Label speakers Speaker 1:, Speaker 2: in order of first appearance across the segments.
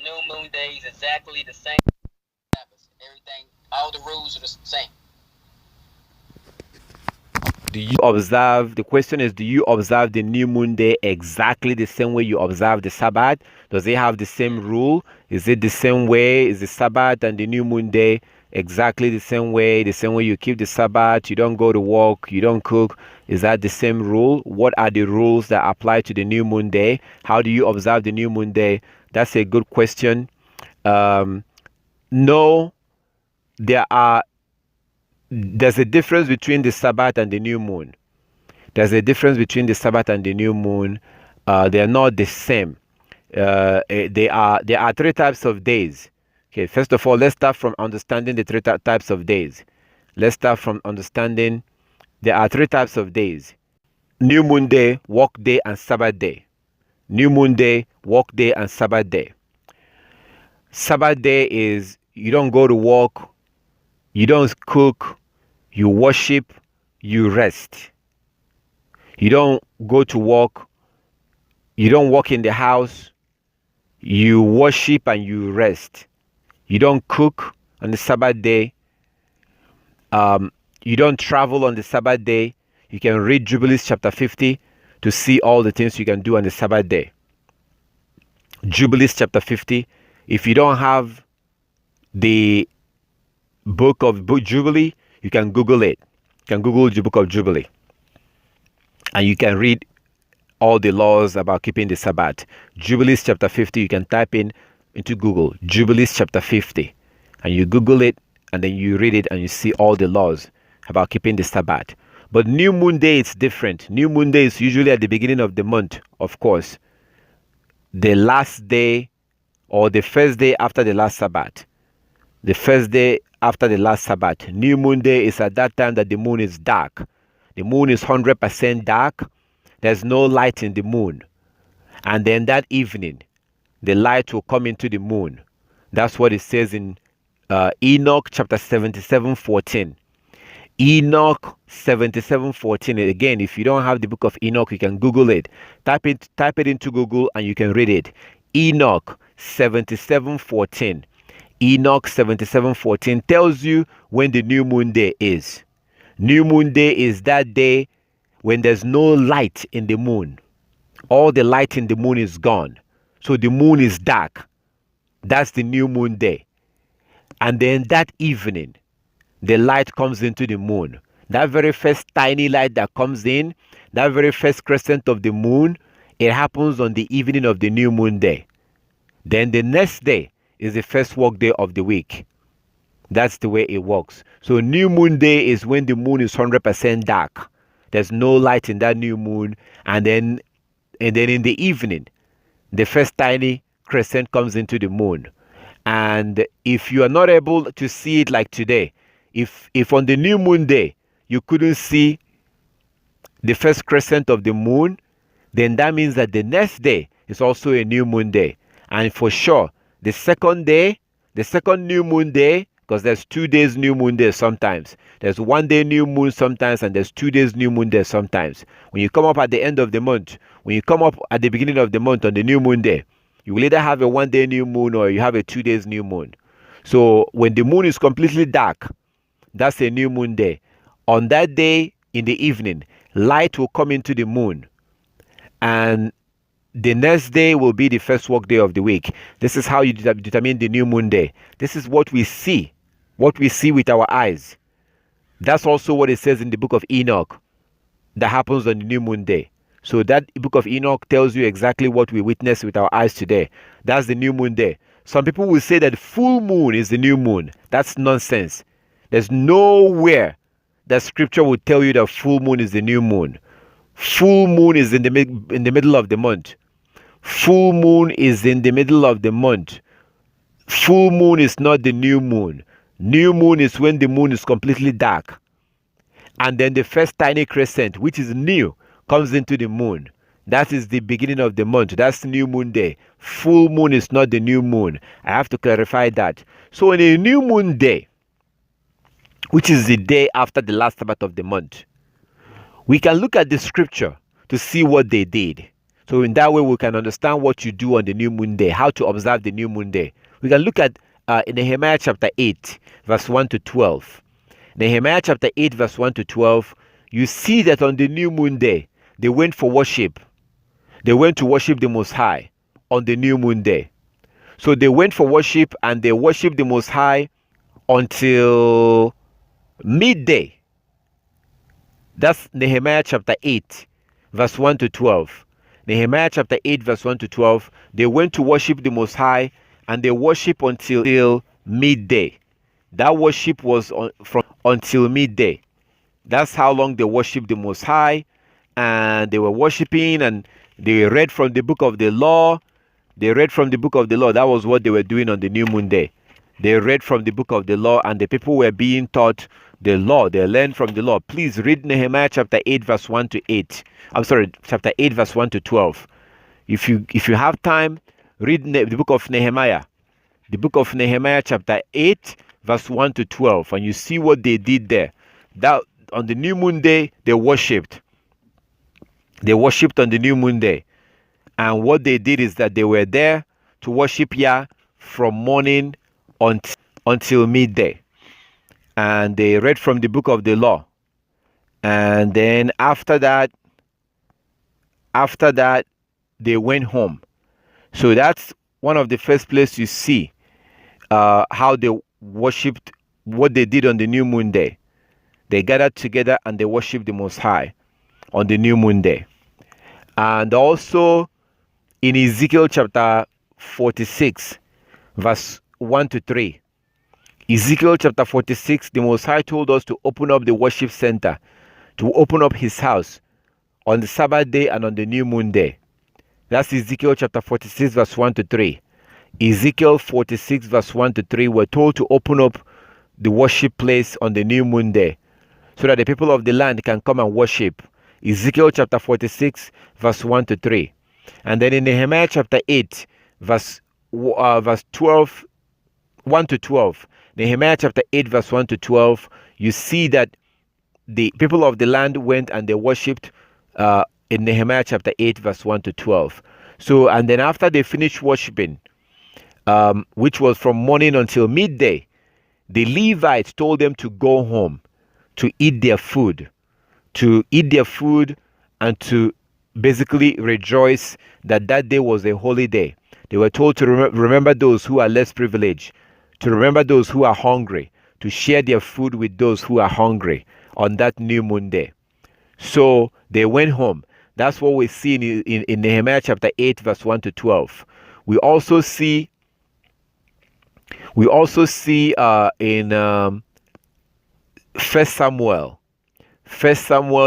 Speaker 1: new moon day is exactly the same. Everything, all the rules are the same.
Speaker 2: Do you observe, the question is, do you observe the new moon day exactly the same way you observe the Sabbath? Does it have the same rule? Is it the same way? Is the Sabbath and the new moon day exactly the same way you keep the Sabbath? You don't go to work, you don't cook. Is that the same rule? What are the rules that apply to the new moon day? How do you observe the new moon day? That's a good question. No, there's a difference between the Sabbath and the new moon. There's a difference between the Sabbath and the new moon. They are not the same. There are three types of days. Okay, first of all, let's start from understanding the three types of days. Let's start from understanding there are three types of days: new moon day, work day, and Sabbath day. New moon day, work day, and Sabbath day. Sabbath day is you don't go to work, you don't cook, you worship, you rest. You don't go to work, you don't work in the house, you worship and you rest. You don't cook on the Sabbath day. You don't travel on the Sabbath day. You can read Jubilees chapter 50 to see all the things you can do on the Sabbath day. Jubilees chapter 50. If you don't have the book of Jubilee, you can Google it. You can Google the book of Jubilee. And you can read all the laws about keeping the Sabbath. Jubilees chapter 50, you can type into Google, Jubilees chapter 50. And you Google it, and then you read it, and you see all the laws about keeping the Sabbath. But new moon day is different. New moon day is usually at the beginning of the month, of course. The last day or the first day after the last Sabbath. The first day after the last Sabbath. New moon day is at that time that the moon is dark. The moon is 100% dark. There's no light in the moon. And then that evening, the light will come into the moon. That's what it says in Enoch chapter 77:14. Enoch 77:14. Again, if you don't have the book of Enoch, you can Google it. Type it into Google and you can read it. Enoch 77:14. Enoch 77:14 tells you when the new moon day is. New moon day is that day when there's no light in the moon. All the light in the moon is gone. So the moon is dark. That's the new moon day. And then that evening, the light comes into the moon. That very first tiny light that comes in, that very first crescent of the moon, it happens on the evening of the new moon day. Then the next day is the first work day of the week. That's the way it works. So new moon day is when the moon is 100% dark. There's no light in that new moon. And then in the evening, the first tiny crescent comes into the moon. And if you are not able to see it like today, if on the new moon day you couldn't see the first crescent of the moon, then that means that the next day is also a new moon day. And for sure, the second new moon day, because there's 2 days new moon day sometimes. There's 1 day new moon sometimes, and there's 2 days new moon day sometimes. When you come up at the end of the month, when you come up at the beginning of the month on the new moon day, you will either have a 1 day new moon or you have a 2 days new moon. So when the moon is completely dark, that's a new moon day. On that day in the evening, light will come into the moon. And the next day will be the first work day of the week. This is how you determine the new moon day. This is what we see with our eyes. That's also what it says in the book of Enoch that happens on the new moon day. So that book of Enoch tells you exactly what we witness with our eyes today. That's the new moon day. Some people will say that full moon is the new moon. That's nonsense. There's nowhere that scripture will tell you that full moon is the new moon. Full moon is in the middle of the month. Full moon is in the middle of the month. Full moon is not the new moon. New moon is when the moon is completely dark. And then the first tiny crescent, which is new, comes into the moon. That is the beginning of the month. That's new moon day. Full moon is not the new moon. I have to clarify that. So on a new moon day, which is the day after the last Sabbath of the month, we can look at the scripture to see what they did. So in that way, we can understand what you do on the new moon day, how to observe the new moon day. We can look at Nehemiah chapter 8, verse 1 to 12. Nehemiah chapter 8, verse 1 to 12, you see that on the new moon day, they went for worship. They went to worship the Most High on the new moon day. So they went for worship and they worshiped the Most High until midday. That's Nehemiah chapter 8, verse 1 to 12. Nehemiah chapter 8, verse 1 to 12. They went to worship the Most High and they worshiped until midday. That worship was until midday. That's how long they worshiped the Most High. And they were worshiping and they read from the book of the law. They read from the book of the law. That was what they were doing on the new moon day. They read from the book of the law and the people were being taught the law. They learned from the law. Please read Nehemiah chapter 8 verse 1 to 8. I'm sorry, chapter 8 verse 1 to 12. If you have time, read the book of Nehemiah. The book of Nehemiah chapter 8 verse 1 to 12. And you see what they did there. That on the new moon day, they worshipped. They worshipped on the new moon day. And what they did is that they were there to worship Yah from morning until midday. And they read from the book of the law. And then after that, they went home. So that's one of the first places you see how they worshipped, what they did on the new moon day. They gathered together and they worshipped the Most High on the new moon day. And also in Ezekiel chapter 46, verse 1 to 3. Ezekiel chapter 46, the Most High told us to open up the worship center, to open up his house on the Sabbath day and on the new moon day. That's Ezekiel chapter 46, verse 1 to 3. Ezekiel 46, verse 1 to 3, we're told to open up the worship place on the new moon day so that the people of the land can come and worship. Ezekiel chapter 46, verse 1 to 3. And then in Nehemiah chapter 8, verse 12, 1 to 12. Nehemiah chapter 8, verse 1 to 12, you see that the people of the land went and they worshipped in Nehemiah chapter 8, verse 1 to 12. So, and then after they finished worshiping, which was from morning until midday, the Levites told them to go home, to eat their food, and to basically rejoice that that day was a holy day. They were told to remember those who are less privileged, to remember those who are hungry, to share their food with those who are hungry on that new moon day. So they went home. That's what we see in Nehemiah chapter 8, verse 1 to 12. We also see in 1 Samuel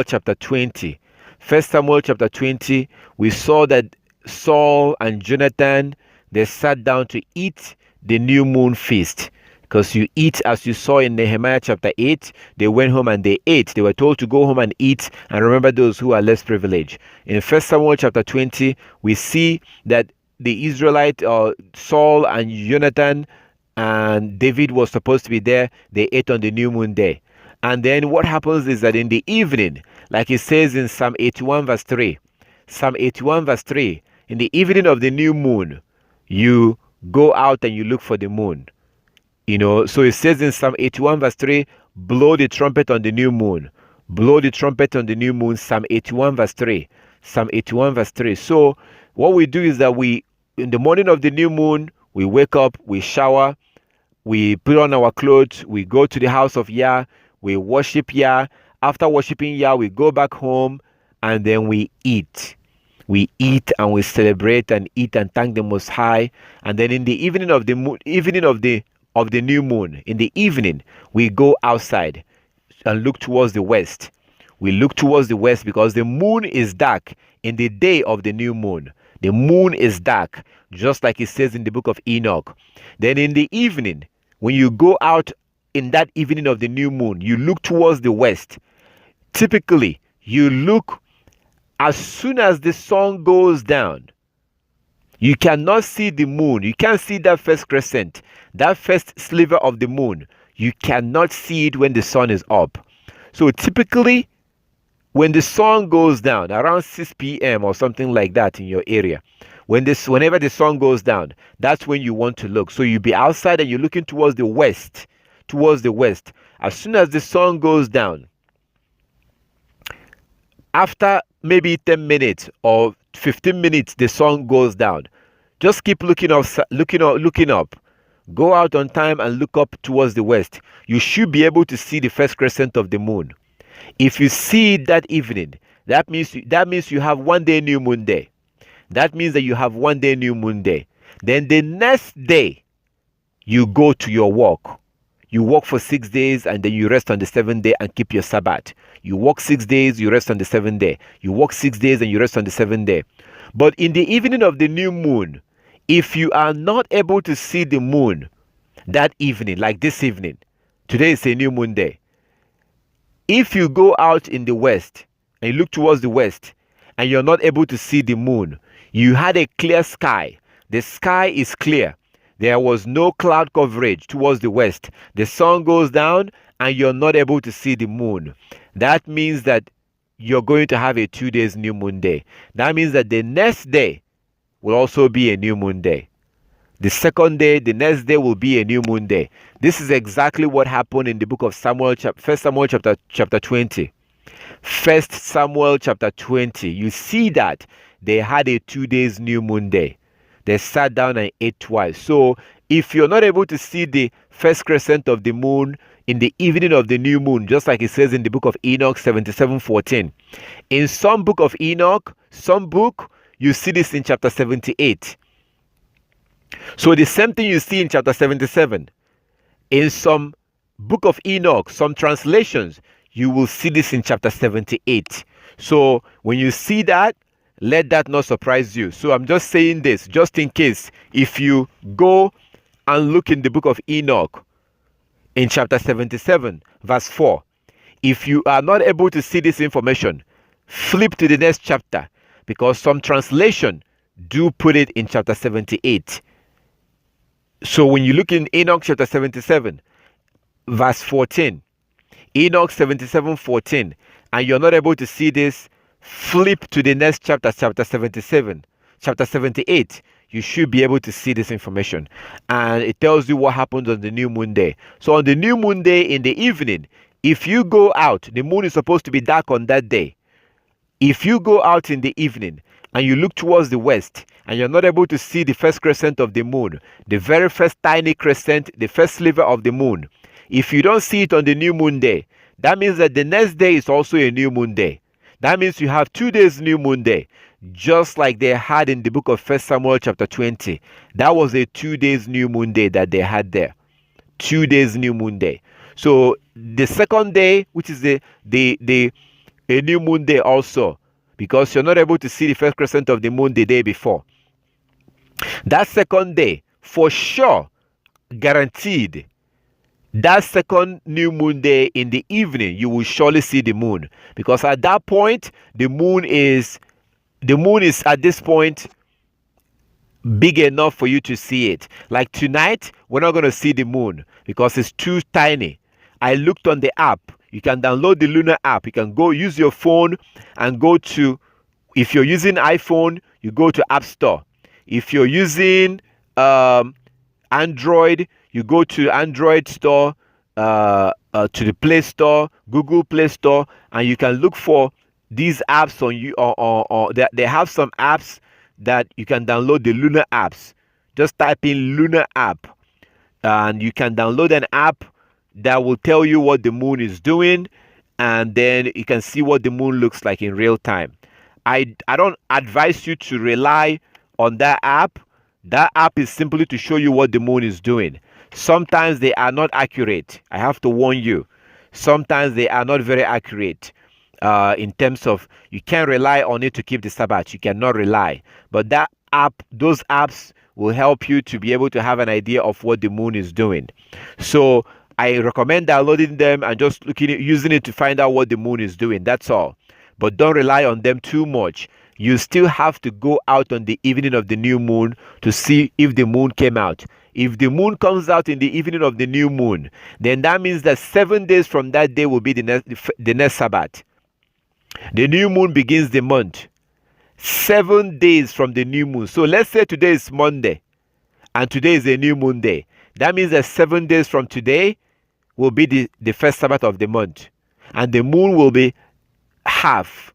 Speaker 2: chapter 20. 1 Samuel chapter 20, we saw that Saul and Jonathan, they sat down to eat the new moon feast. Because you eat, as you saw in Nehemiah chapter 8, they went home and they ate. They were told to go home and eat and remember those who are less privileged. In 1 Samuel chapter 20, we see that the Israelite, Saul and Jonathan and David was supposed to be there. They ate on the new moon day. And then what happens is that in the evening, like it says in Psalm 81 verse 3, Psalm 81 verse 3, in the evening of the new moon, you go out and you look for the moon. You know, so it says in Psalm 81 verse 3, blow the trumpet on the new moon. Blow the trumpet on the new moon, Psalm 81 verse 3. Psalm 81 verse 3. So what we do is that in the morning of the new moon, we wake up, we shower, we put on our clothes, we go to the house of Yah, we worship Yah. After worshiping Yah, we go back home and then we eat. We eat and we celebrate and eat and thank the Most High. And then in the evening of the new moon, in the evening, we go outside and look towards the west. We look towards the west because the moon is dark in the day of the new moon. The moon is dark, just like it says in the book of Enoch. Then in the evening, when you go out in that evening of the new moon, you look towards the west. Typically, you look as soon as the sun goes down. You cannot see the moon. You can't see that first crescent, that first sliver of the moon. You cannot see it when the sun is up. So typically, when the sun goes down around 6 p.m. or something like that in your area, whenever the sun goes down, that's when you want to look. So you be outside and you're looking towards the west, As soon as the sun goes down, after maybe 10 minutes or 15 minutes, the sun goes down. Just keep looking up. Go out on time and look up towards the west. You should be able to see the first crescent of the moon. If you see it that evening, that means you have 1 day new moon day. That means that you have 1 day new moon day. Then the next day, you go to your work. You work for 6 days and then you rest on the 7th day and keep your Sabbath. You work 6 days, you rest on the 7th day. You work 6 days and you rest on the 7th day. But in the evening of the new moon, if you are not able to see the moon that evening, like this evening, today is a new moon day. If you go out in the west and you look towards the west and you're not able to see the moon, you had a clear sky. The sky is clear. There was no cloud coverage towards the west. The sun goes down and you're not able to see the moon. That means that you're going to have a 2 days new moon day. That means that the next day will also be a new moon day. The second day, the next day will be a new moon day. This is exactly what happened in the book of Samuel, 1 Samuel chapter 20. 1 Samuel chapter 20. You see that they had a 2 days new moon day. They sat down and ate twice. So if you're not able to see the first crescent of the moon in the evening of the new moon, just like it says in the book of Enoch 77:14. In some book of Enoch, you see this in chapter 78. So the same thing you see in chapter 77. In some book of Enoch, some translations, you will see this in chapter 78. So when you see that, let that not surprise you. So I'm just saying this, just in case, if you go and look in the book of Enoch, in chapter 77, verse 4, if you are not able to see this information, flip to the next chapter, because some translation do put it in chapter 78. So when you look in Enoch chapter 77, verse 14, Enoch 77:14, and you're not able to see this, flip to the next chapter, chapter 77, chapter 78. You should be able to see this information. And it tells you what happens on the new moon day. So on the new moon day in the evening, if you go out, the moon is supposed to be dark on that day. If you go out in the evening and you look towards the west and you're not able to see the first crescent of the moon, the very first tiny crescent, the first sliver of the moon, if you don't see it on the new moon day, that means that the next day is also a new moon day. That means you have 2 days new moon day, just like they had in the book of 1 Samuel chapter 20. That was a 2 days new moon day that they had there. 2 days new moon day. So the second day, which is a new moon day also, because you're not able to see the first crescent of the moon the day before. That second day, for sure, guaranteed, that second new moon day in the evening, you will surely see the moon, because at that point the moon is at this point big enough for you to see it. Like tonight, we're not going to see the moon because it's too tiny. I looked on the app. You can download the lunar app. You can go use your phone and go to, if you're using iPhone, you go to App Store. If you're using Android, you go to Android Store, to the Play Store, Google Play Store, and you can look for these apps on you. Or they have some apps that you can download, the lunar apps. Just type in lunar app, and you can download an app that will tell you what the moon is doing, and then you can see what the moon looks like in real time. I don't advise you to rely on that app. That app is simply to show you what the moon is doing. Sometimes they are not accurate. I have to warn you. Sometimes they are not very accurate in terms of, you can't rely on it to keep the Sabbath. You cannot rely. But that app, those apps will help you to be able to have an idea of what the moon is doing. So I recommend downloading them and just using it to find out what the moon is doing. That's all. But don't rely on them too much. You still have to go out on the evening of the new moon to see if the moon came out. If the moon comes out in the evening of the new moon, then that means that 7 days from that day will be the next Sabbath. The new moon begins the month 7 days from the new moon. So let's say today is Monday and today is a new moon day. That means that 7 days from today will be the first Sabbath of the month. And the moon will be half,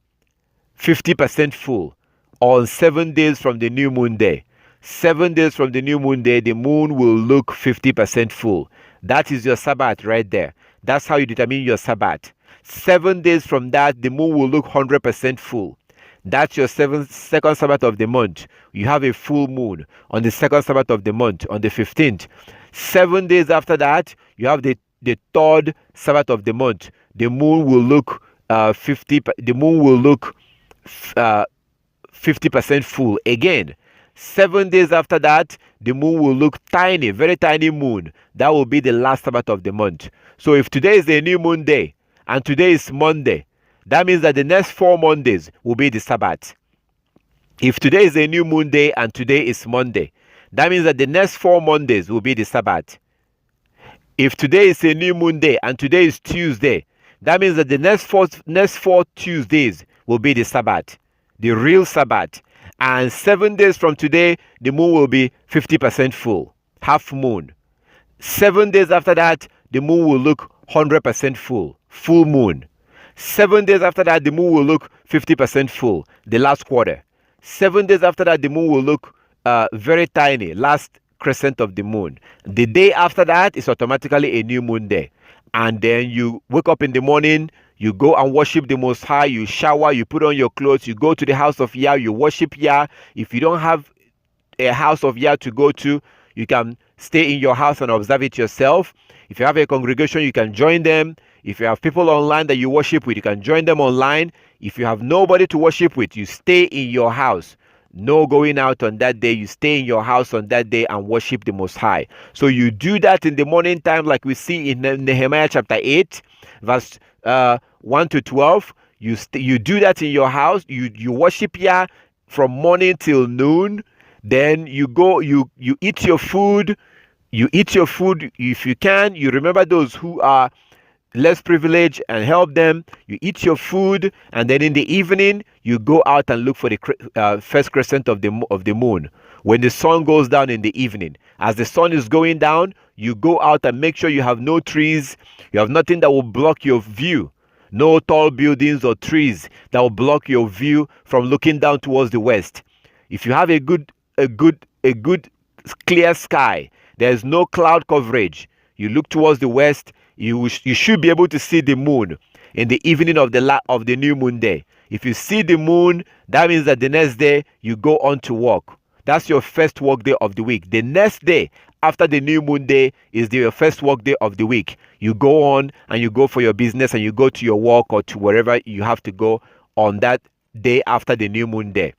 Speaker 2: 50% full on 7 days from the new moon day. 7 days from the new moon day, the moon will look 50% full. That is your Sabbath right there. That's how you determine your Sabbath. 7 days from that, the moon will look 100% full. That's your second Sabbath of the month. You have a full moon on the second Sabbath of the month, on the 15th. 7 days after that, you have the third Sabbath of the month. The moon will look 50% full again. 7 days after that, the moon will look tiny, very tiny moon. That will be the last Sabbath of the month. So if today is a new moon day and today is Monday, that means that the next 4 Mondays will be the Sabbath. If today is a new moon day and today is Monday, that means that the next 4 Mondays will be the Sabbath. If today is a new moon day and today is Tuesday, that means that the next four Tuesdays will be the Sabbath, the real Sabbath. And 7 days from today, the moon will be 50% full, half moon. 7 days after that, the moon will look 100% full, full moon. 7 days after that, the moon will look 50% full, the last quarter. 7 days after that, the moon will look very tiny, last crescent of the moon. The day after that is automatically a new moon day. And then you wake up in the morning, you go and worship the Most High, you shower, you put on your clothes, you go to the house of Yah, you worship Yah. If you don't have a house of Yah to go to, you can stay in your house and observe it yourself. If you have a congregation, you can join them. If you have people online that you worship with, you can join them online. If you have nobody to worship with, you stay in your house. No going out on that day. You stay in your house on that day and worship the Most High. So you do that in the morning time, like we see in Nehemiah chapter 8, verse 1 to 12. You do that in your house. You worship Yah from morning till noon. Then you go, you eat your food. You eat your food if you can. You remember those who are less privileged and help them. You eat your food, and then in the evening you go out and look for the first crescent of the moon. When the sun goes down in the evening, as the sun is going down, you go out and make sure you have no trees, you have nothing that will block your view, no tall buildings or trees that will block your view from looking down towards the west. If you have a good clear sky, there is no cloud coverage, you look towards the west, you should be able to see the moon in the evening of the new moon day. If you see the moon, that means that the next day you go on to work. That's your first work day of the week. The next day after the new moon day is your first work day of the week. You go on and you go for your business and you go to your work or to wherever you have to go on that day after the new moon day.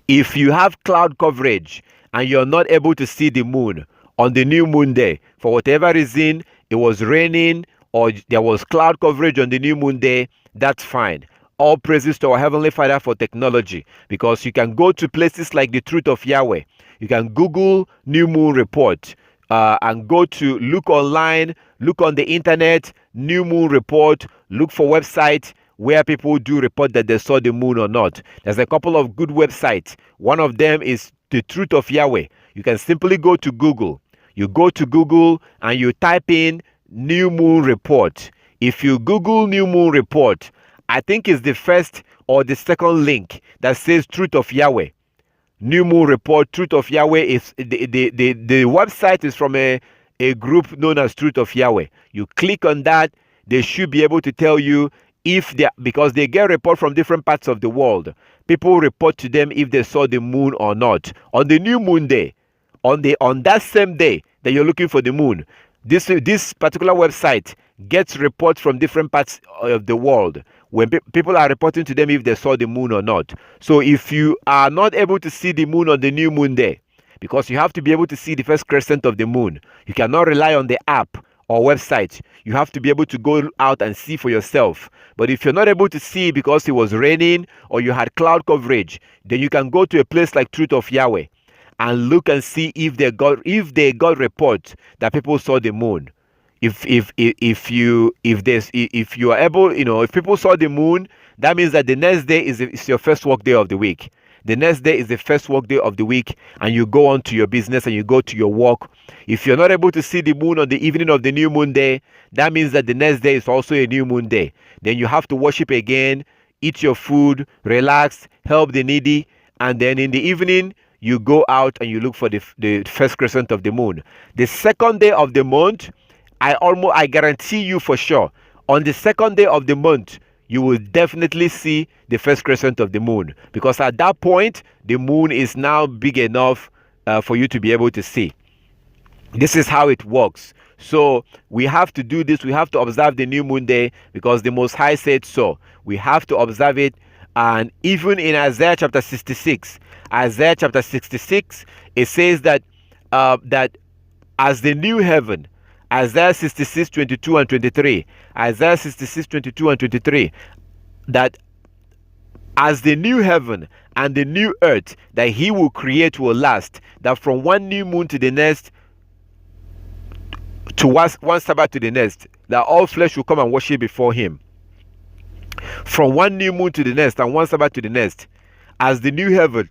Speaker 2: If you have cloud coverage and you're not able to see the moon on the new moon day, for whatever reason, it was raining or there was cloud coverage on the new moon day, that's fine. All praises to our Heavenly Father for technology, because you can go to places like the Truth of Yahweh. You can Google New Moon Report and go to look online, look on the internet, New Moon Report, look for websites where people do report that they saw the moon or not. There's a couple of good websites. One of them is the Truth of Yahweh. You can simply go to Google. You go to Google and you type in New Moon Report. If you Google New Moon Report, I think it's the first or the second link that says Truth of Yahweh. New Moon Report, Truth of Yahweh is the website is from a group known as Truth of Yahweh. You click on that, they should be able to tell you because they get report from different parts of the world. People report to them if they saw the moon or not. On the new moon day, on that same day that you're looking for the moon, this particular website gets reports from different parts of the world when people are reporting to them if they saw the moon or not. So if you are not able to see the moon on the new moon day, because you have to be able to see the first crescent of the moon, you cannot rely on the app or website. You have to be able to go out and see for yourself. But if you're not able to see because it was raining or you had cloud coverage, then you can go to a place like Truth of Yahweh and look and see if they got reports that people saw the moon. If you are able, if people saw the moon, that means that the next day is your first work day of the week. The next day is the first work day of the week, and you go on to your business and you go to your work. If you're not able to see the moon on the evening of the new moon day, that means that the next day is also a new moon day. Then you have to worship again, eat your food, relax, help the needy, and then in the evening, you go out and you look for the first crescent of the moon. The second day of the month, I guarantee you for sure, on the second day of the month, you will definitely see the first crescent of the moon, because at that point the moon is now big enough for you to be able to see. This is how it works. So we have to do this. We have to observe the new moon day because the Most High said so. We have to observe it. And even in Isaiah chapter 66, it says that that as the new heaven, Isaiah 66, 22 and 23. Isaiah 66, 22 and 23. That as the new heaven and the new earth that he will create will last. That from one new moon to the next, to one Sabbath to the next, that all flesh will come and worship before him. From one new moon to the next and one Sabbath to the next. As the new heaven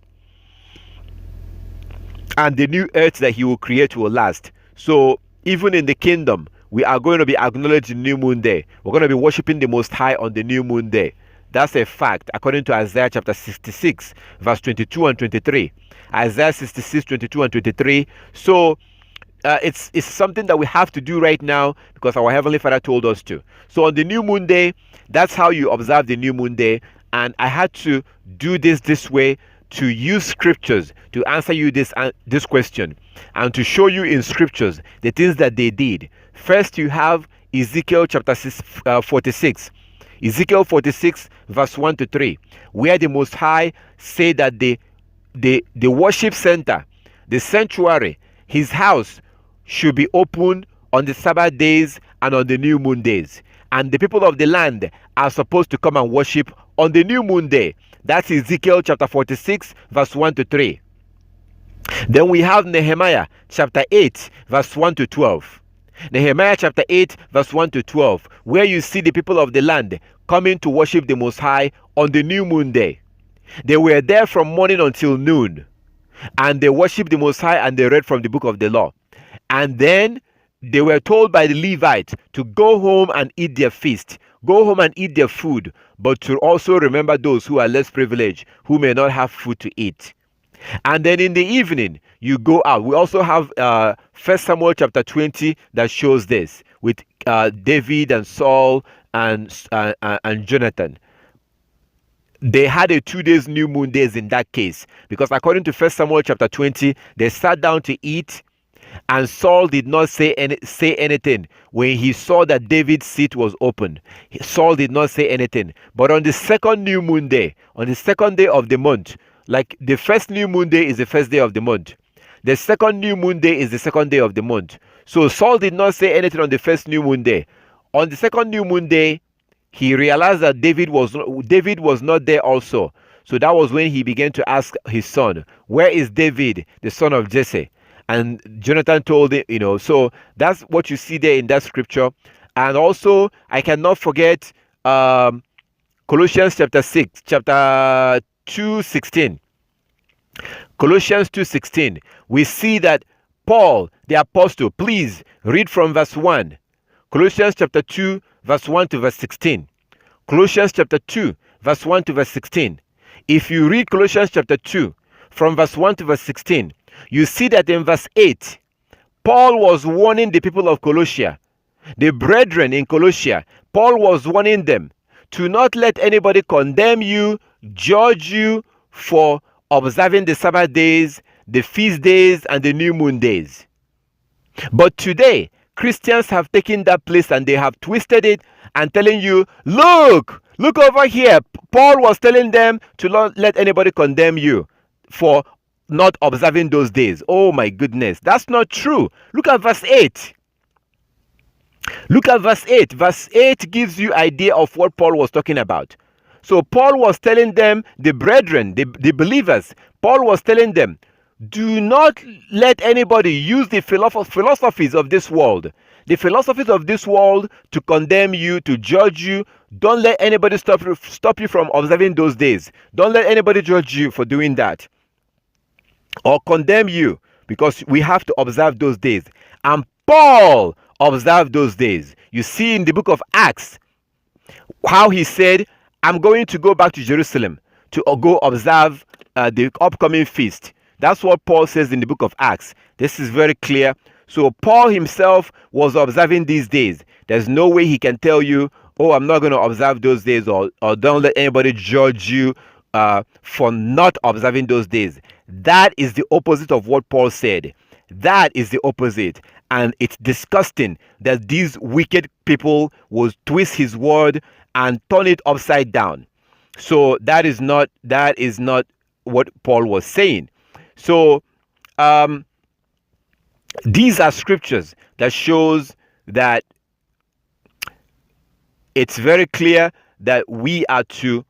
Speaker 2: and the new earth that he will create will last. So even in the kingdom, we are going to be acknowledging new moon day. We're going to be worshiping the Most High on the new moon day. That's a fact, according to Isaiah chapter 66, verse 22 and 23. Isaiah 66, 22 and 23. So it's something that we have to do right now because our Heavenly Father told us to. So on the new moon day, that's how you observe the new moon day. And I had to do this way to use scriptures to answer you this question and to show you in scriptures the things that they did. First, you have Ezekiel chapter 46. Ezekiel 46 verse 1 to 3, where the Most High said that the worship center, the sanctuary, his house should be open on the Sabbath days and on the new moon days. And the people of the land are supposed to come and worship on the new moon day. That's Ezekiel chapter 46 verse 1 to 3. Then we have Nehemiah chapter 8 verse 1 to 12. Nehemiah chapter 8 verse 1 to 12, where you see the people of the land coming to worship the Most High on the new moon day. They were there from morning until noon, and they worshiped the Most High and they read from the book of the law. And then they were told by the Levites to go home and eat their feast, go home and eat their food, but to also remember those who are less privileged, who may not have food to eat. And then in the evening, you go out. We also have 1 Samuel chapter 20 that shows this with David and Saul and Jonathan. They had a 2 days new moon days in that case, because according to 1 Samuel chapter 20, they sat down to eat, and Saul did not say anything when he saw that David's seat was open. Saul did not say anything. But on the second new moon day, on the second day of the month, like the first new moon day is the first day of the month, the second new moon day is the second day of the month. So Saul did not say anything on the first new moon day. On the second new moon day, he realized that David was not there also. So that was when he began to ask his son, where is David, the son of Jesse? And Jonathan told him, so that's what you see there in that scripture. And also, I cannot forget Colossians chapter 2:16. Colossians 2:16. We see that Paul, the apostle, please read from verse 1. Colossians chapter 2, verse 1 to verse 16. Colossians chapter 2, verse 1 to verse 16. If you read Colossians chapter 2, from verse 1 to verse 16, you see that in verse 8, Paul was warning the people of Colossia, the brethren in Colossia. Paul was warning them to not let anybody condemn you, judge you for observing the Sabbath days, the feast days, and the new moon days. But today, Christians have taken that place and they have twisted it and telling you, look over here. Paul was telling them to not let anybody condemn you for not observing those days. Oh my goodness, that's not true. Look at verse 8. Look at verse 8. Verse 8 gives you idea of what Paul was talking about. So Paul was telling them, the brethren, the believers, Paul was telling them, Do not let anybody use the philosophies of this world. The philosophies of this world to condemn you, to judge you. Don't let anybody stop you from observing those days. Don't let anybody judge you for doing that or condemn you, because we have to observe those days. And Paul observed those days. You see in the book of Acts how he said, I'm going to go back to Jerusalem to go observe the upcoming feast. That's what Paul says in the book of Acts. This is very clear. So Paul himself was observing these days. There's no way he can tell you, oh, I'm not going to observe those days, or don't let anybody judge you for not observing those days. That is the opposite of what Paul said. That is the opposite. And it's disgusting that these wicked people will twist his word and turn it upside down. So that is not what Paul was saying. So these are scriptures that shows that it's very clear that we are to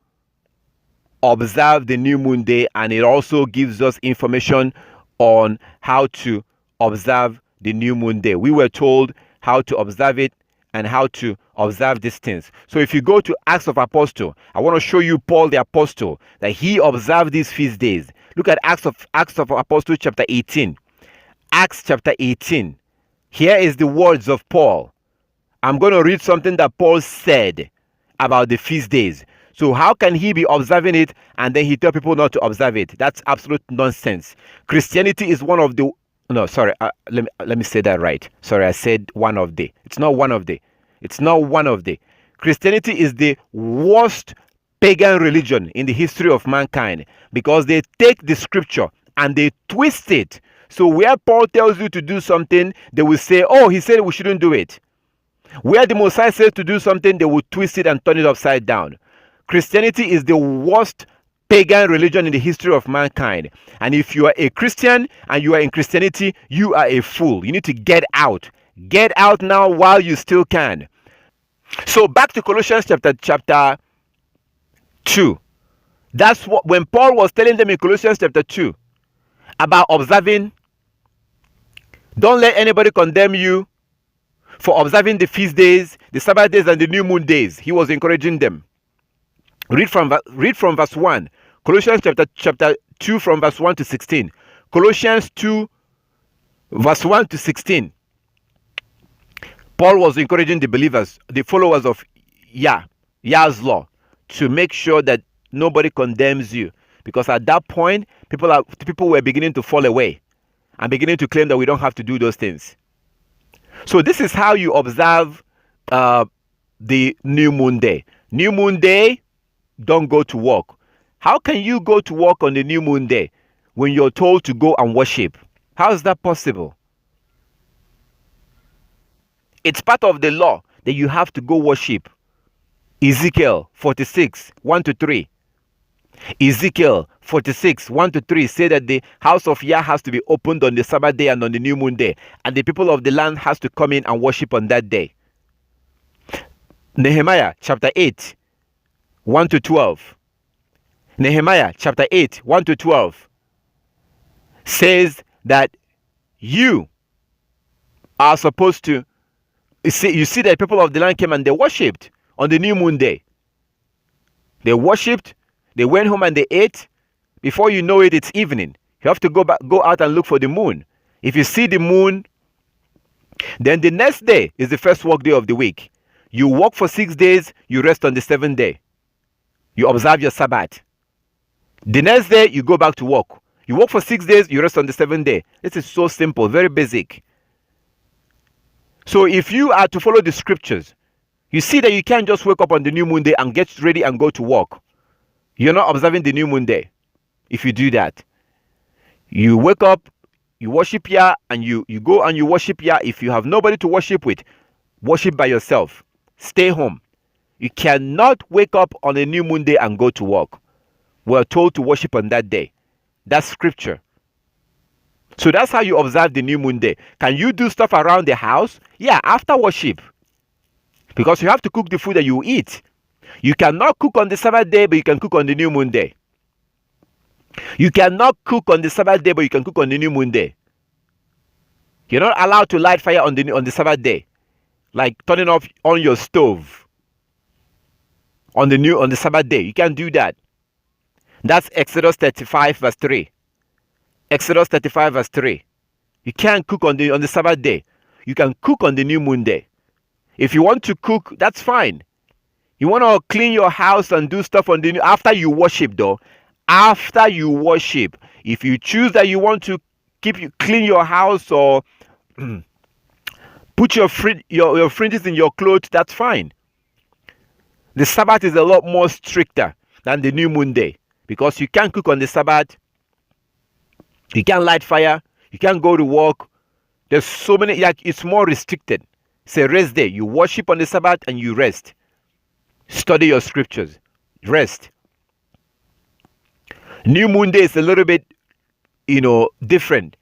Speaker 2: observe the new moon day, and it also gives us information on how to observe the new moon day. We were told how to observe it and how to observe these things. So if you go to Acts of Apostle, I want to show you Paul the Apostle, that he observed these feast days. Look at Acts of Apostle chapter 18. Acts chapter 18. Here is the words of Paul. I'm going to read something that Paul said about the feast days. So how can he be observing it and then he tell people not to observe it? That's absolute nonsense. Christianity is one of the... No, sorry. Let me say that right. Sorry, I said one of the. It's not one of the. It's not one of the. Christianity is the worst pagan religion in the history of mankind, because they take the scripture and they twist it. So where Paul tells you to do something, they will say, oh, he said we shouldn't do it. Where the Messiah says to do something, they will twist it and turn it upside down. Christianity is the worst pagan religion in the history of mankind. And if you are a Christian and you are in Christianity, you are a fool. You need to get out. Get out now while you still can. So back to Colossians chapter 2. That's what, when Paul was telling them in Colossians chapter 2 about observing, don't let anybody condemn you for observing the feast days, the Sabbath days, and the new moon days. He was encouraging them. Read from verse 1. Colossians chapter 2 from verse 1 to 16. Colossians 2 verse 1 to 16. Paul was encouraging the believers, the followers of Yah's law, to make sure that nobody condemns you. Because at that point, people were beginning to fall away and beginning to claim that we don't have to do those things. So this is how you observe the new moon day. New moon day, don't go to work. How can you go to work on the new moon day when you're told to go and worship? How is that possible? It's part of the law that you have to go worship. Ezekiel 46, 1 to 3. Ezekiel 46, 1 to 3 say that the house of Yah has to be opened on the Sabbath day and on the new moon day. And the people of the land has to come in and worship on that day. Nehemiah chapter 8, 1 to 12. Nehemiah chapter 8, 1 to 12 says that you are supposed to... You see that people of the land came and they worshipped on the new moon day. They worshipped, they went home and they ate. Before you know it, it's evening. You have to go out and look for the moon. If you see the moon, then the next day is the first work day of the week. You work for 6 days, you rest on the 7th day. You observe your Sabbath. The next day, you go back to work. You work for 6 days, you rest on the 7th day. This is so simple, very basic. So if you are to follow the scriptures, you see that you can't just wake up on the new moon day and get ready and go to work. You're not observing the new moon day if you do that. You wake up, you worship Yah, and you go and you worship Yah. If you have nobody to worship with, worship by yourself. Stay home. You cannot wake up on a new moon day and go to work. We're told to worship on that day. That's scripture. So that's how you observe the new moon day. Can you do stuff around the house? Yeah, after worship. Because you have to cook the food that you eat. You cannot cook on the Sabbath day, but you can cook on the new moon day. You cannot cook on the Sabbath day, but you can cook on the new moon day. You're not allowed to light fire on the Sabbath day, like turning off on your stove on the Sabbath day. You can't do that. That's Exodus 35 verse 3. Exodus 35 verse 3. You can't cook on the Sabbath day. You can cook on the new moon day. If you want to cook, that's fine. You want to clean your house and do stuff on the after you worship though. After you worship, if you choose that you want to clean your house or put your fringes in your clothes, that's fine. The Sabbath is a lot more stricter than the new moon day because you can't cook on the Sabbath. You can't light fire. You can't go to work. There's so many, like it's more restricted. It's a rest day. You worship on the Sabbath and you rest. Study your scriptures. Rest. New moon day is a little bit, different.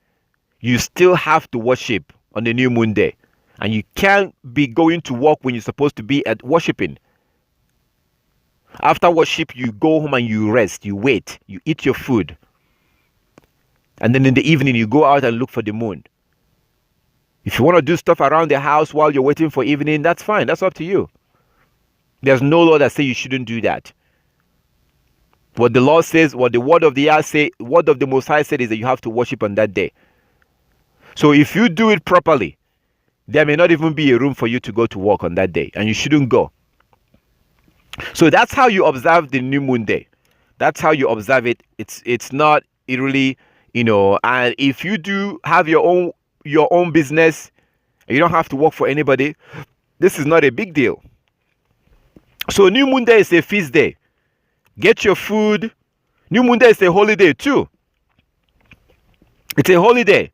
Speaker 2: You still have to worship on the new moon day. And you can't be going to work when you're supposed to be at worshiping. After worship, you go home and you rest. You wait. You eat your food. And then in the evening, you go out and look for the moon. If you want to do stuff around the house while you're waiting for evening, that's fine. That's up to you. There's no law that says you shouldn't do that. What the law says, what the word of the Most High said is that you have to worship on that day. So if you do it properly, there may not even be a room for you to go to work on that day, and you shouldn't go. So that's how you observe the new moon day. That's how you observe it. It's not really, and if you do have your own business, and you don't have to work for anybody, this is not a big deal. So new moon day is a feast day. Get your food. New moon day is a holiday too. It's a holiday.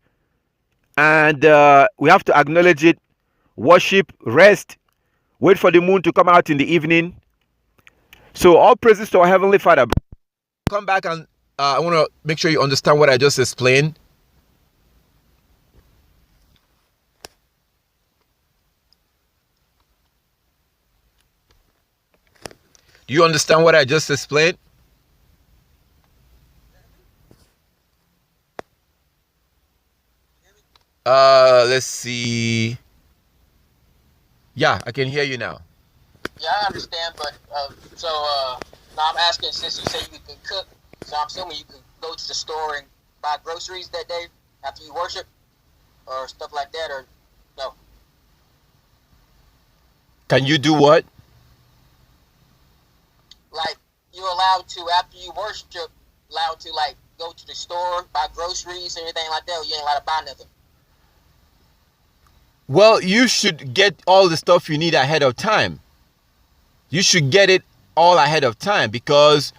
Speaker 2: And we have to acknowledge it, worship, rest, wait for the moon to come out in the evening. So all praises to our Heavenly Father. Come back and I want to make sure you understand what I just explained. Do you understand what I just explained? Let's see. Yeah, I can hear you now.
Speaker 1: Yeah, I understand, but now I'm asking, since you say you can cook, so I'm assuming you can go to the store and buy groceries that day after you worship or stuff like that, or no?
Speaker 2: Can you do what?
Speaker 1: Like, you're allowed to, after you worship, allowed to, like, go to the store, buy groceries and everything like that, or you ain't allowed to buy nothing?
Speaker 2: Well, you should get all the stuff you need ahead of time. You should get it all ahead of time because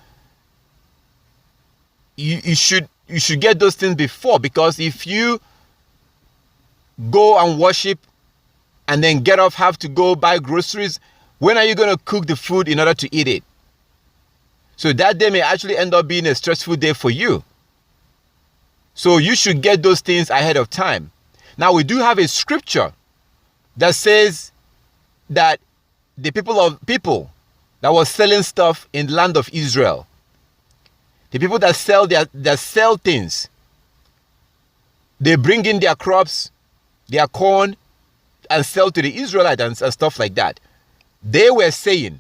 Speaker 2: you should get those things before, because if you go and worship and then get off, have to go buy groceries, when are you going to cook the food in order to eat it? So that day may actually end up being a stressful day for you. So you should get those things ahead of time. Now, we do have a scripture that says that the people that was selling stuff in the land of Israel, the people that sell things, they bring in their crops, their corn, and sell to the Israelites and stuff like that. They were saying,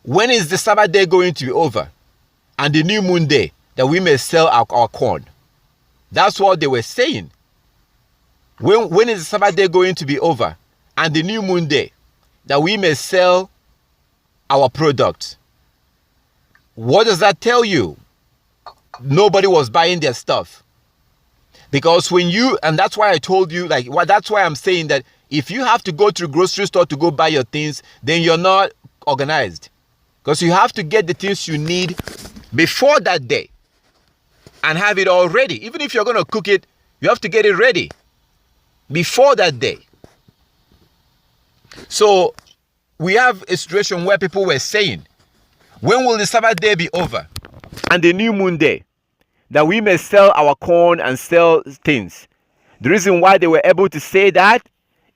Speaker 2: when is the Sabbath day going to be over and the new moon day, that we may sell our corn? That's what they were saying. When is the Sabbath day going to be over and the new moon day, that we may sell our products? What does that tell you? Nobody was buying their stuff. Because and that's why I told you, that's why I'm saying that if you have to go to the grocery store to go buy your things, then you're not organized. Because you have to get the things you need before that day and have it all ready. Even if you're going to cook it, you have to get it ready before that day. So we have a situation where people were saying, when will the Sabbath day be over and the new moon day, that we may sell our corn and sell things? The reason why they were able to say that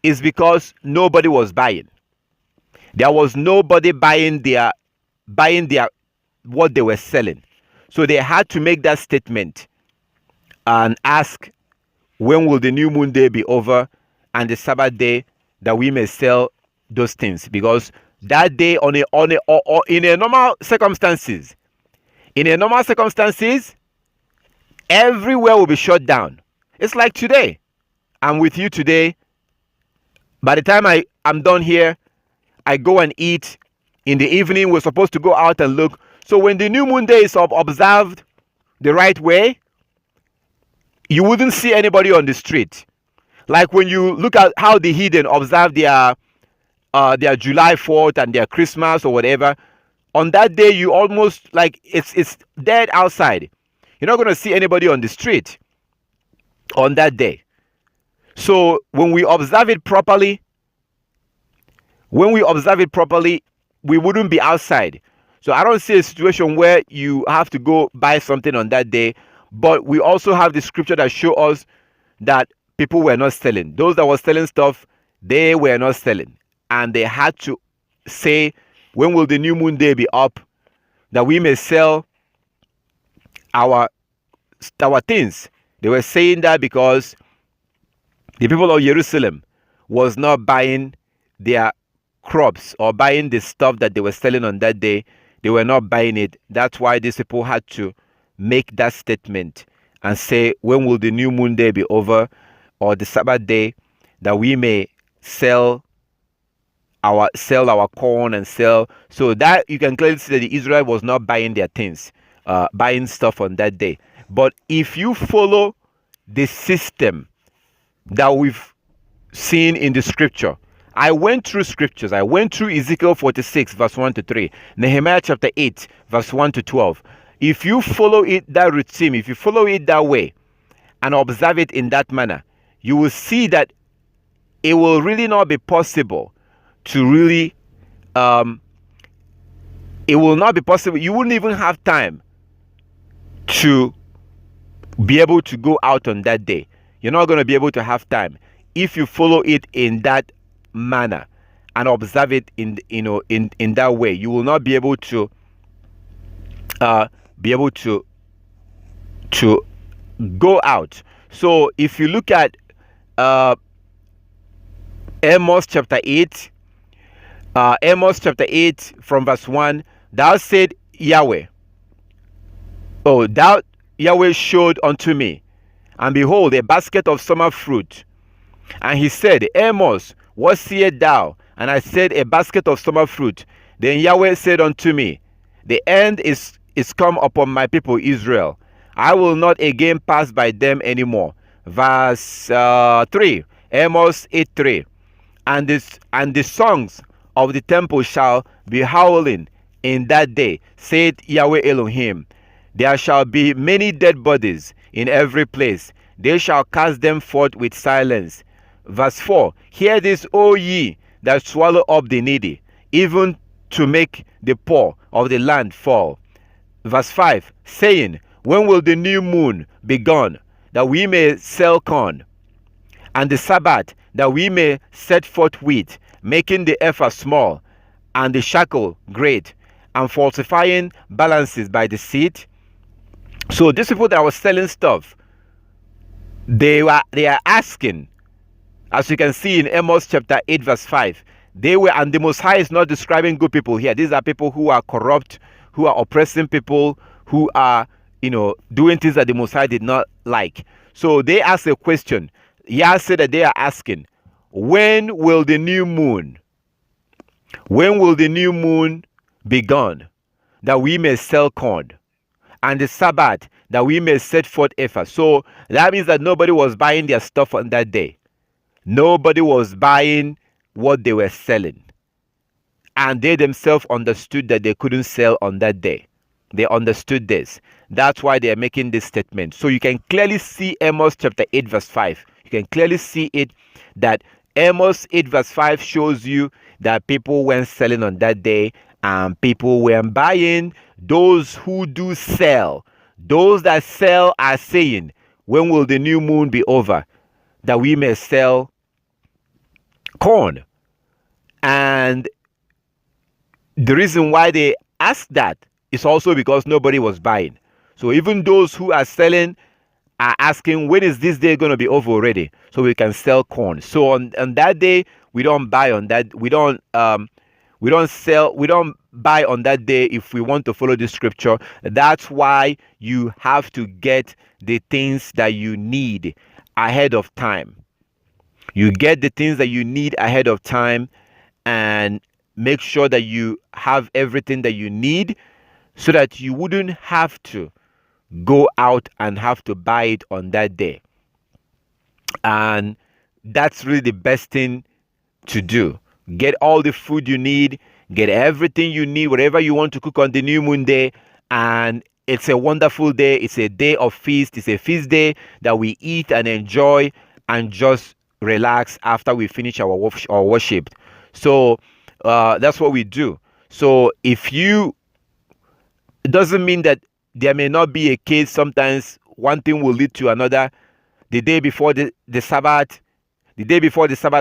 Speaker 2: is because nobody was buying. There was nobody buying their what they were selling. So they had to make that statement and ask, when will the new moon day be over and the Sabbath day, that we may sell those things? Because that day or in a normal circumstances, everywhere will be shut down. It's like today. I'm with you today. By the time I'm done here, I go and eat. In the evening, we're supposed to go out and look. So when the new moon day is observed the right way, you wouldn't see anybody on the street. Like when you look at how the heathen observe their July 4th and their Christmas or whatever, on that day you almost like it's dead outside. You're not going to see anybody on the street on that day. So when we observe it properly, we wouldn't be outside. So I don't see a situation where you have to go buy something on that day. But we also have the scripture that show us that people were not selling. Those that were selling stuff, they were not selling. And they had to say, when will the new moon day be up, that we may sell our things. They were saying that because the people of Jerusalem was not buying their crops or buying the stuff that they were selling on that day. They were not buying it. That's why these people had to make that statement and say, when will the new moon day be over, or the Sabbath day, that we may sell our corn and sell. So that you can clearly see that the Israel was not buying their things, buying stuff on that day. But if you follow the system that we've seen in the scripture, I went through scriptures. I went through Ezekiel 46 verse 1 to 3, Nehemiah chapter 8 verse 1 to 12. If you follow it, that routine, if you follow it that way and observe it in that manner, you will see that it will really not be possible to really, it will not be possible. You wouldn't even have time to be able to go out on that day. You're not going to be able to have time if you follow it in that manner and observe it in that way. You will not be able to go out. So if you look at Amos chapter 8 from verse 1, thou said Yahweh, thou Yahweh showed unto me, and behold, a basket of summer fruit. And he said, Amos, what seest thou? And I said, a basket of summer fruit. Then Yahweh said unto me, the end is come upon my people Israel. I will not again pass by them anymore. Verse 3, Amos 8:3. And the songs of the temple shall be howling in that day, saith Yahweh Elohim. There shall be many dead bodies in every place. They shall cast them forth with silence. Verse 4, hear this, O ye that swallow up the needy, even to make the poor of the land fall. Verse 5, saying, when will the new moon be gone, that we may sell corn, and the Sabbath, that we may set forth wheat, making the ephah small, and the shekel great, and falsifying balances by deceit? So these people that were selling stuff, they are asking, as you can see in Amos chapter 8 verse 5, and the Most High is not describing good people here. These are people who are corrupt, who are oppressing people, who are doing things that the Most High did not like. So they ask a question. Yah said that they are asking, when will the new moon be gone, that we may sell corn, and the Sabbath, that we may set forth ephah? So that means that nobody was buying their stuff on that day. Nobody was buying what they were selling. And they themselves understood that they couldn't sell on that day. They understood this. That's why they are making this statement. So you can clearly see Amos chapter 8 verse 5. You can clearly see it, that Amos 8 verse 5 shows you that people weren't selling on that day and people weren't buying. Those who do sell, those that sell are saying, when will the new moon be over, that we may sell corn? And the reason why they asked that is also because nobody was buying. So even those who are selling are asking, when is this day going to be over already, so we can sell corn. So on that day, we don't buy on that. We don't sell. We don't buy on that day if we want to follow this scripture. That's why you have to get the things that you need ahead of time. You get the things that you need ahead of time, and make sure that you have everything that you need, so that you wouldn't have to go out and have to buy it on that day. And that's really the best thing to do. Get all the food you need, get everything you need, whatever you want to cook on the new moon day. And it's a wonderful day. It's a day of feast. It's a feast day that we eat and enjoy and just relax after we finish our worship. So that's what we do. So if you, it doesn't mean that there may not be a case. Sometimes one thing will lead to another. The day before the Sabbath,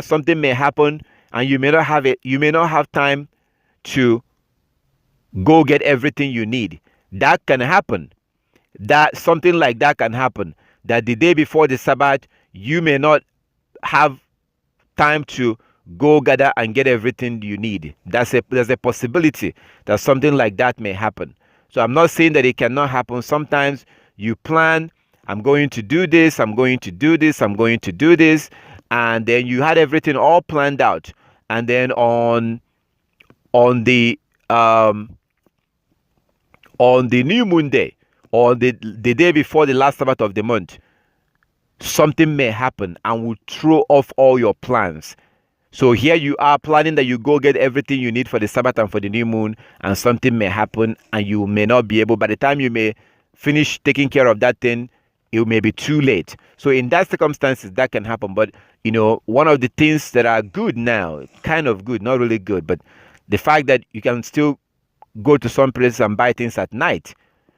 Speaker 2: something may happen, and you may not have it. You may not have time to go get everything you need. That can happen. That something like that can happen. That the day before the Sabbath, you may not have time to go gather and get everything you need. There's a possibility that something like that may happen. So I'm not saying that it cannot happen. Sometimes you plan, I'm going to do this, I'm going to do this, I'm going to do this, and then you had everything all planned out. And then on the new moon day, or the day before the last Sabbath of the month, something may happen and will throw off all your plans. So here you are planning that you go get everything you need for the Sabbath and for the new moon, and something may happen and you may not be able. By the time you may finish taking care of that thing, it may be too late. So in that circumstances, that can happen. But one of the things that are good now, kind of good, not really good, but the fact that you can still go to some places and buy things at night.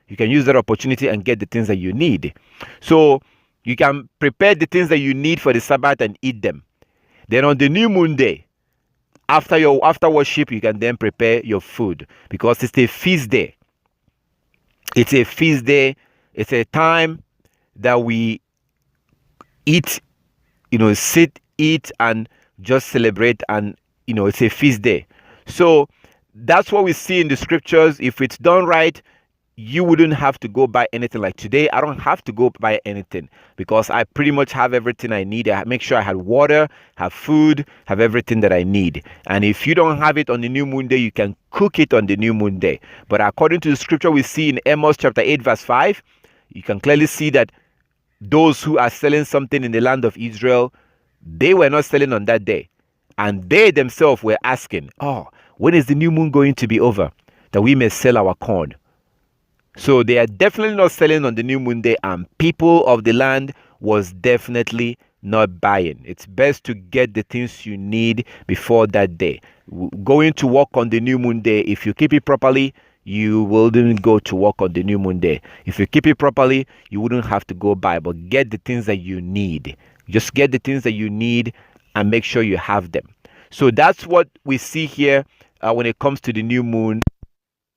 Speaker 2: You can use that opportunity and get the things that you need. So you can prepare the things that you need for the Sabbath and eat them. Then on the new moon day, after worship, you can then prepare your food, because it's a feast day. It's a feast day. It's a time that we eat, sit, eat, and just celebrate. And it's a feast day. So that's what we see in the scriptures. If it's done right, you wouldn't have to go buy anything. Like today, I don't have to go buy anything, because I pretty much have everything I need. I make sure I have water, have food, have everything that I need. And if you don't have it on the new moon day, you can cook it on the new moon day. But according to the scripture we see in Amos chapter 8 verse 5, you can clearly see that those who are selling something in the land of Israel, they were not selling on that day. And they themselves were asking, when is the new moon going to be over, that we may sell our corn? So they are definitely not selling on the new moon day, and people of the land was definitely not buying. It's best to get the things you need before that day. Going to work on the new moon day, if you keep it properly, you wouldn't go to work on the new moon day. If you keep it properly, you wouldn't have to go buy, but get the things that you need. Just get the things that you need and make sure you have them. So that's what we see here when it comes to the new moon.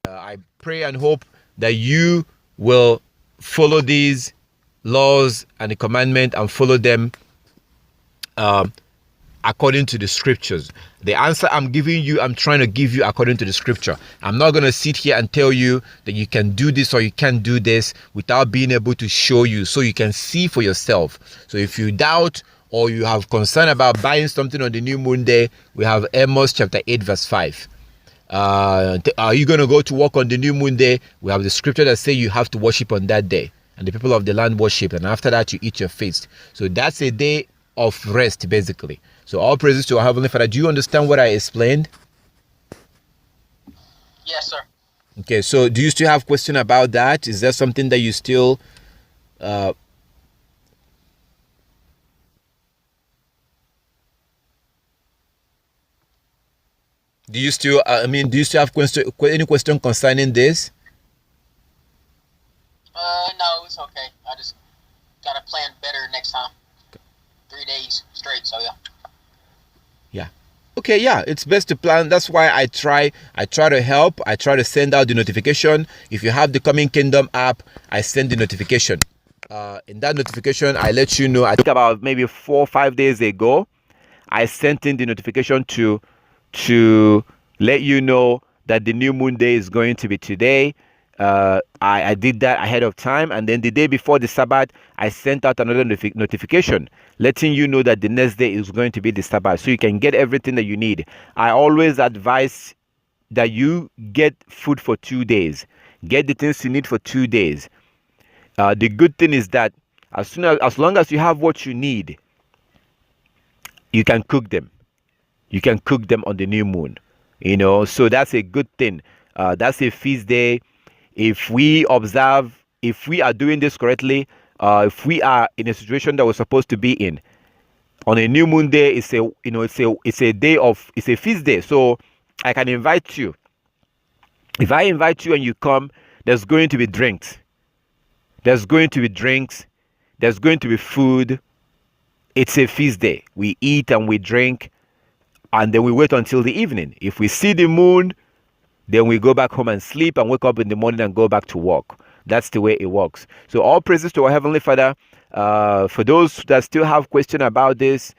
Speaker 2: I pray and hope that you will follow these laws and the commandment and follow them according to the scriptures. The answer I'm giving you, I'm trying to give you according to the scripture. I'm not going to sit here and tell you that you can do this or you can't do this without being able to show you, so you can see for yourself. So if you doubt or you have concern about buying something on the new moon day, we have Amos chapter 8 verse 5. Are you going to go to work on the new moon day? We have the scripture that say you have to worship on that day, and the people of the land worship, and after that you eat your feast. So that's a day of rest, basically. So all praises to our Heavenly Father. Do you understand what I explained?
Speaker 1: Yes, sir.
Speaker 2: Okay, so do you still have question about that? Is there something that you still do you still have any question concerning this?
Speaker 1: No, it's okay. I just gotta plan better next time. 3 days straight, so yeah.
Speaker 2: Yeah. okay, yeah, it's best to plan. That's why I try to help. I try to send out the notification. If you have the Coming Kingdom app, I send the notification. In that notification, I let you know. I think about maybe 4 or 5 days ago, I sent in the notification to let you know that the new moon day is going to be today. I did that ahead of time, and then the day before the Sabbath, I sent out another notification letting you know that the next day is going to be the Sabbath, so you can get everything that you need. I always advise that you get food for 2 days, get the things you need for 2 days. The good thing is that as long as you have what you need, you can cook them. You can cook them on the new moon, so that's a good thing. That's a feast day. If we observe, if we are doing this correctly, if we are in a situation that we're supposed to be in on a new moon day, it's a day of, it's a feast day. So I can invite you. If I invite you and you come, there's going to be drinks, there's going to be drinks there's going to be food. It's a feast day. We eat and we drink, and then we wait until the evening. If we see the moon, then we go back home and sleep and wake up in the morning and go back to work. That's the way it works. So all praises to our Heavenly Father. For those that still have question about this,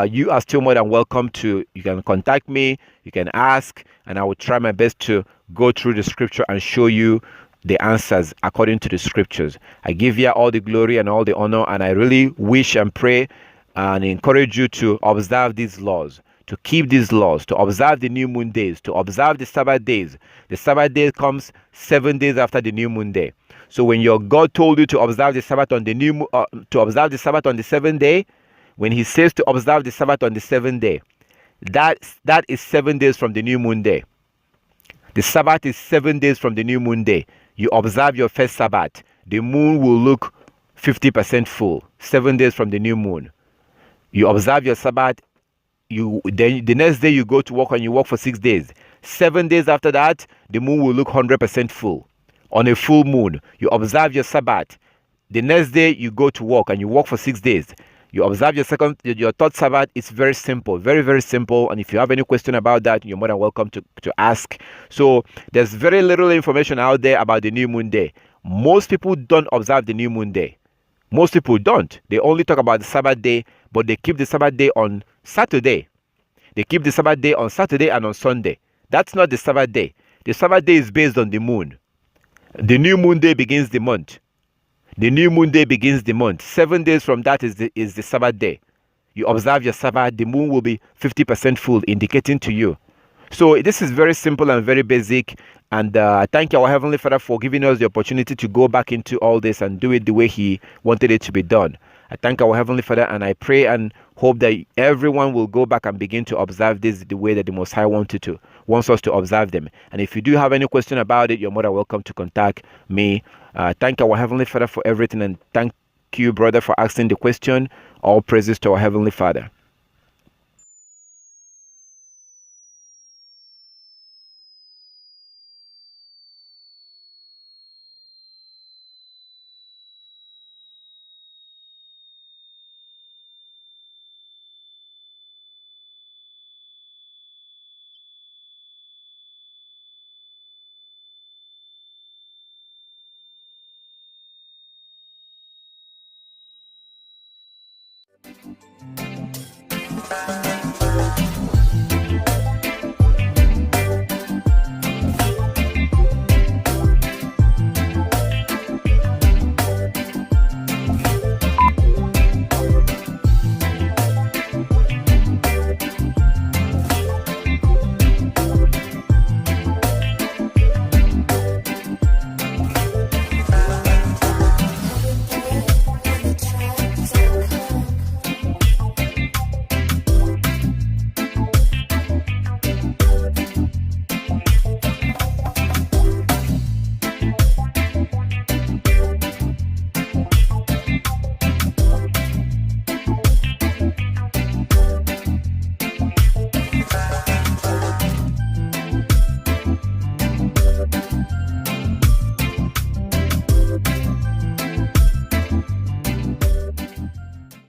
Speaker 2: you are still more than welcome to, you can contact me, you can ask, and I will try my best to go through the scripture and show you the answers according to the scriptures. I give you all the glory and all the honor, and I really wish and pray and encourage you to observe these laws, to keep these laws, to observe the new moon days, to observe the Sabbath days. The Sabbath day comes 7 days after the new moon day. So when your God told you to observe the Sabbath on the to observe the Sabbath on the 7th day, when He says to observe the Sabbath on the 7th day, that is 7 days from the new moon day. The Sabbath is 7 days from the new moon day. You observe your first Sabbath, the moon will look 50% full. 7 days from the new moon. You observe your Sabbath. Then the next day you go to work and you work for 6 days. 7 days after that, the moon will look 100% full. On a full moon, you observe your Sabbath. The next day you go to work and you work for 6 days. You observe your third Sabbath. It's very simple, very, very simple. And if you have any question about that, you're more than welcome to ask. So there's very little information out there about the new moon day. Most people don't observe the new moon day. Most people don't. They only talk about the Sabbath day, but they keep the Sabbath day on Saturday. They keep the Sabbath day on Saturday and on Sunday. That's not the Sabbath day. The Sabbath day is based on the moon. The new moon day begins the month. The new moon day begins the month. 7 days from that is the Sabbath day. You observe your Sabbath, the moon will be 50% full, indicating to you. So this is very simple and very basic. And I thank our Heavenly Father for giving us the opportunity to go back into all this and do it the way He wanted it to be done. I thank our Heavenly Father, and I pray and hope that everyone will go back and begin to observe this the way that the Most High wants us to observe them. And if you do have any question about it, you're more than welcome to contact me. Thank our Heavenly Father for everything, and thank you, brother, for asking the question. All praises to our Heavenly Father.